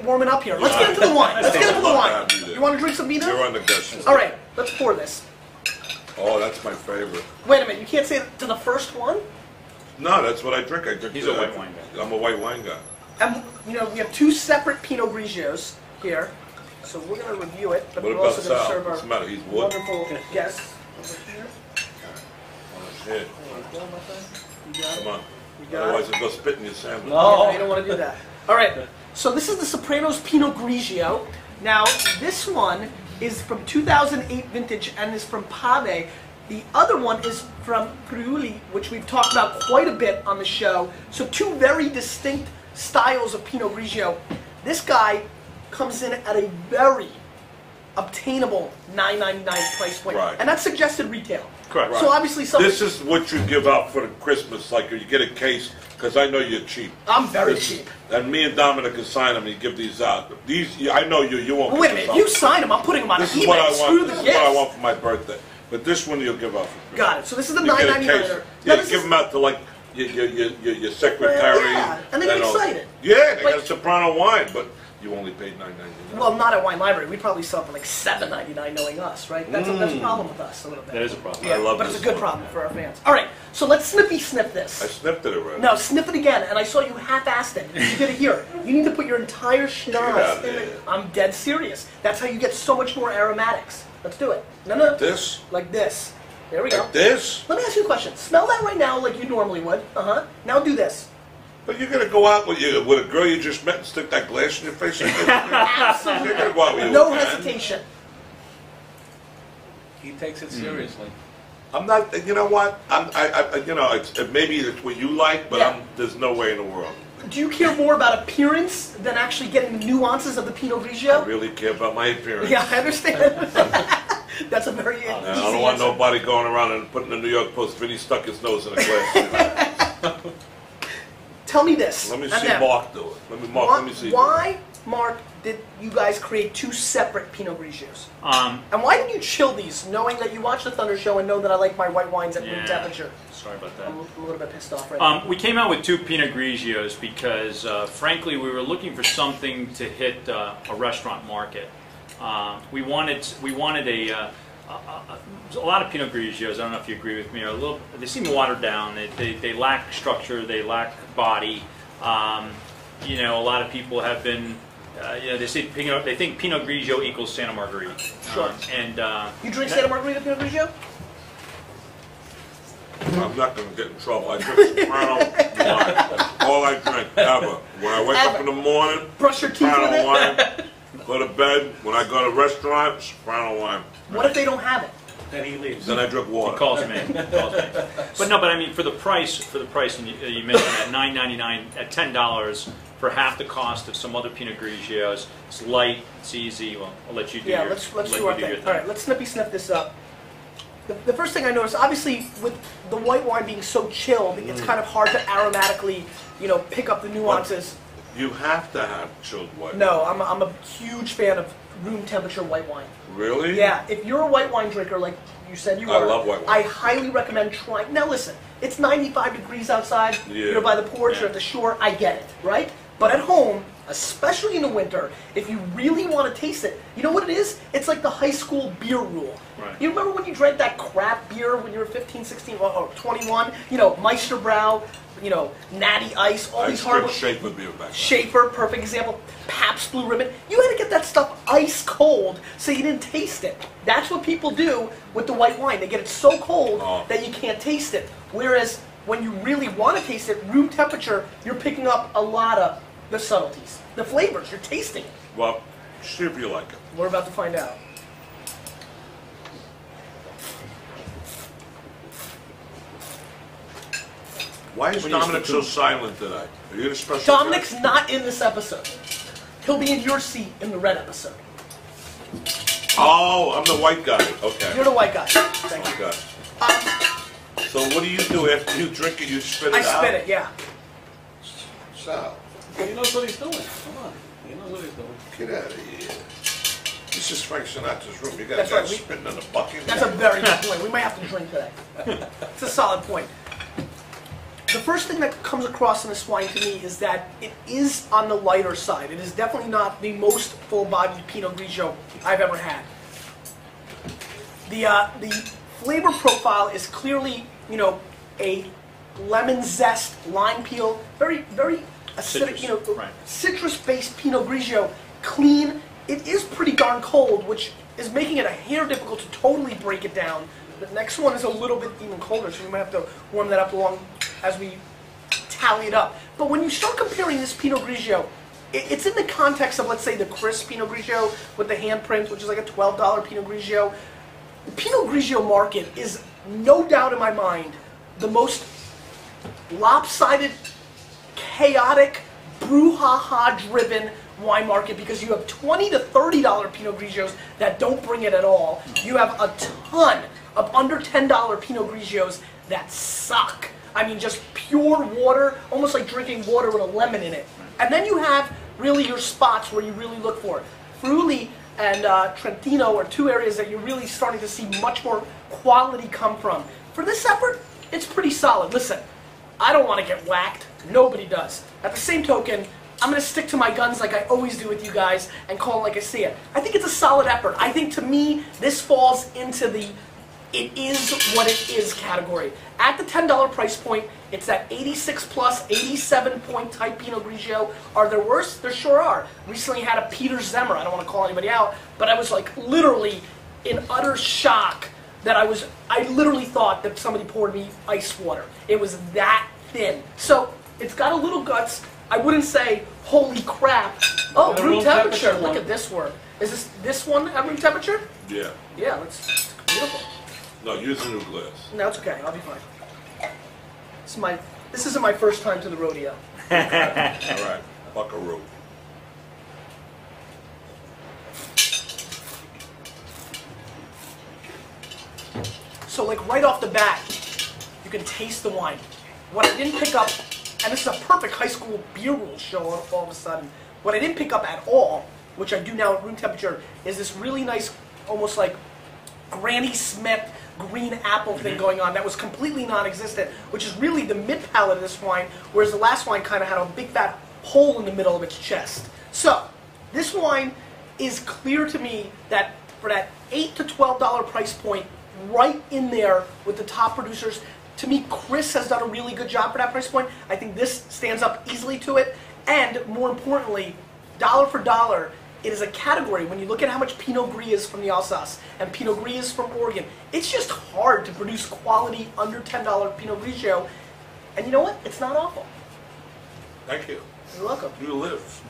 get warming up here. Let's get into the wine. Let's get into the wine. You want to drink some vino? You're on the guest. All right, let's pour this. Oh, that's my favorite. Wait a minute, you can't say it to the first one? No, that's what I drink. He's a white wine guy. I'm a white wine guy. And, you know, we have two separate Pinot Grigios here, so we're going to review it, but What we're about also going to Sal? serve What's the matter? our He's wood? wonderful guests over here. Oh, shit. There you go, my friend. You got it. Come on. You got Otherwise, it. it'll go spit in your sandwich. Yeah, you don't want to do that. All right, so this is the Sopranos Pinot Grigio. Now, this one is from 2008 vintage and is from Pave. The other one is from Friuli, which we've talked about quite a bit on the show. So two very distinct styles of Pinot Grigio. This guy comes in at a very obtainable $9.99 price point, Right. and that's suggested retail. Correct. So obviously, This is what you give out for the Christmas, like you get a case, because I know you're cheap. I'm very This- cheap. And me and Dominic can sign them and give these out. These, I know you won't. Wait a give minute, this you out. sign them, I'm putting them on This is eBay. what I Screw want. the This is gifts. what I want for my birthday. But this one you'll give out for Christmas. Got it. So this is the You get a $9.99. case. Now Yeah, this give is- them out to like your secretary. Yeah, and they get you know. excited. Yeah, they But- got Soprano wine, but you only paid $9.99. Well, not at Wine Library. We probably sell for like $7.99, knowing us, right? That's a problem with us a little bit. That is a problem. Yeah, I love but it's a this good one. problem for our fans. All right, so let's sniff I this. sniffed it already. No, sniff it again, and I saw you half-assed it. You did it here. You need to put your entire Get out schnoz of in here. it. I'm dead serious. That's how you get so much more aromatics. Let's do it. No. This? Like this. There we go. Like this? Let me ask you a question. Smell that right now like you normally would. Uh-huh. Now do this. But you're gonna go out with a girl you just met and stick that glass in your face? You're Absolutely. gonna go out with No your man. hesitation. He takes it seriously. I'm not. You know what? You know, maybe it's what you like, but Yeah. there's no way in the world. Do you care more about appearance than actually getting the nuances of the Pinot I Grigio? really care about my appearance. Yeah, I understand. That's a very easy And I don't want answer. nobody going around and putting the New York Post. Vinny stuck his nose in a glass. Tell me this. Let me and see then, Mark do it. Mark, why, let me see. why, Mark, did you guys create two separate Pinot Grigios? Um, And why did you chill these, knowing that you watch the Thunder Show and know that I like my white wines at room Yeah. temperature? sorry about that. I'm a little bit pissed off right now. We came out with two Pinot Grigios because, frankly, we were looking for something to hit a restaurant market. We wanted a lot of Pinot Grigios. I don't know if you agree with me. Are a little. They seem watered down. They lack structure. They lack body. You know, a lot of people have been. You know, they say they think Pinot Grigio equals Santa Margherita. Sure. And You drink Santa Margherita Pinot Grigio? I'm not going to get in trouble. I drink Soprano wine. All I drink ever. When I wake up in the morning, Brush your teeth with Soprano it? wine. Go to bed. When I go to a restaurant, Soprano wine. What if they don't have it? Then he leaves. Then I drink He water. calls me. But no, but I mean for the price, and you mentioned at $9.99, at $10 for half the cost of some other Pinot Grigios. It's light, it's easy. Well, I'll let you do Yeah, your. let's let do you our your thing. All right, let's sniff this up. The first thing I noticed, obviously, with the white wine being so chilled, it's kind of hard to aromatically, you know, pick up the nuances. You have to have chilled white. No, I'm a huge fan of room temperature white wine. Really? Yeah, if you're a white wine drinker, like you said you I are, love white wine. I highly recommend trying. Now listen, it's 95 degrees outside. Yeah. You're by the porch or at the shore. I get it, right? But at home, especially in the winter, if you really want to taste it, you know what it is? It's like the high school beer rule. Right. You remember when you drank that crap beer when you were 15, 16, or 21? You know, Meisterbrow, you know, Natty Ice, all I these drink horrible... Schaefer beer back then. Schaefer, perfect example. Pabst Blue Ribbon. You had to get that stuff ice cold so you didn't taste it. That's what people do with the white wine. They get it so cold that you can't taste it. Whereas when you really want to taste it, room temperature, you're picking up a lot of the subtleties, the flavors. You're tasting it. Well, see if you like it. We're about to find out. Why is Dominic so silent today? Are you the special Dominic's guest? not in this episode. He'll be in your seat in the red episode. Oh, I'm the white guy. Okay. You're the white guy. Thank you. Okay. So what do you do after you drink it? You spit it I out? spit it, yeah. So, He knows what he's doing. Come on. He knows what he's doing. get out of here. This is Frank Sinatra's room. You got That's that right, we- spitting in the bucket. That's a very good point. We might have to drink today. It's a solid point. the first thing that comes across in this wine to me is that it is on the lighter side. It is definitely not the most full-bodied Pinot Grigio I've ever had. The flavor profile is clearly, you know, a lemon zest, lime peel, very acidic, Citrus, you know, right. citrus-based Pinot Grigio, clean. It is pretty darn cold, which is making it a hair difficult to totally break it down. The next one is a little bit even colder, so we might have to warm that up along as we tally it up. But when you start comparing this Pinot Grigio, it's in the context of, let's say, the crisp Pinot Grigio with the handprint, which is like a $12 Pinot Grigio. The Pinot Grigio market is, no doubt in my mind, the most lopsided, chaotic, brouhaha-driven wine market, because you have $20 to $30 Pinot Grigios that don't bring it at all. You have a ton of under $10 Pinot Grigios that suck. I mean, just pure water, almost like drinking water with a lemon in it. And then you have really your spots where you really look for it. Friuli and Trentino are two areas that you're really starting to see much more quality come from. For this effort, it's pretty solid. Listen, I don't want to get whacked. Nobody does. At the same token, I'm going to stick to my guns like I always do with you guys and call it like I see it. I think it's a solid effort. I think, to me, this falls into the it is what it is category. At the $10 price point, it's that 86 plus, 87 point type Pinot Grigio. Are there worse? There sure are. Recently had a Peter Zemmer. I don't want to call anybody out, but I was like literally in utter shock that I literally thought that somebody poured me ice water. It was that thin. So it's got a little guts. I wouldn't say, holy crap. Oh, room temperature. Look at this work. Is this one at room temperature? Yeah. Yeah, it's beautiful. No, use a new glass. No, it's okay. I'll be fine. This isn't my first time to the rodeo. All right. Buckaroo. So, like, right off the bat, you can taste the wine. What I didn't pick up, and this is a perfect high school beer rules show all of a sudden, what I didn't pick up at all, which I do now at room temperature, is this really nice, almost like Granny Smith green apple thing going on that was completely non-existent, which is really the mid-palate of this wine, whereas the last wine kind of had a big fat hole in the middle of its chest. So, this wine is clear to me that for that $8 to $12 price point, right in there with the top producers, to me, Chris has done a really good job for that price point. I think this stands up easily to it, and more importantly, dollar for dollar, it is a category. When you look at how much Pinot Gris is from the Alsace and Pinot Gris is from Oregon, it's just hard to produce quality under $10 Pinot Grigio. And you know what? It's not awful. Thank you. You're welcome. You live.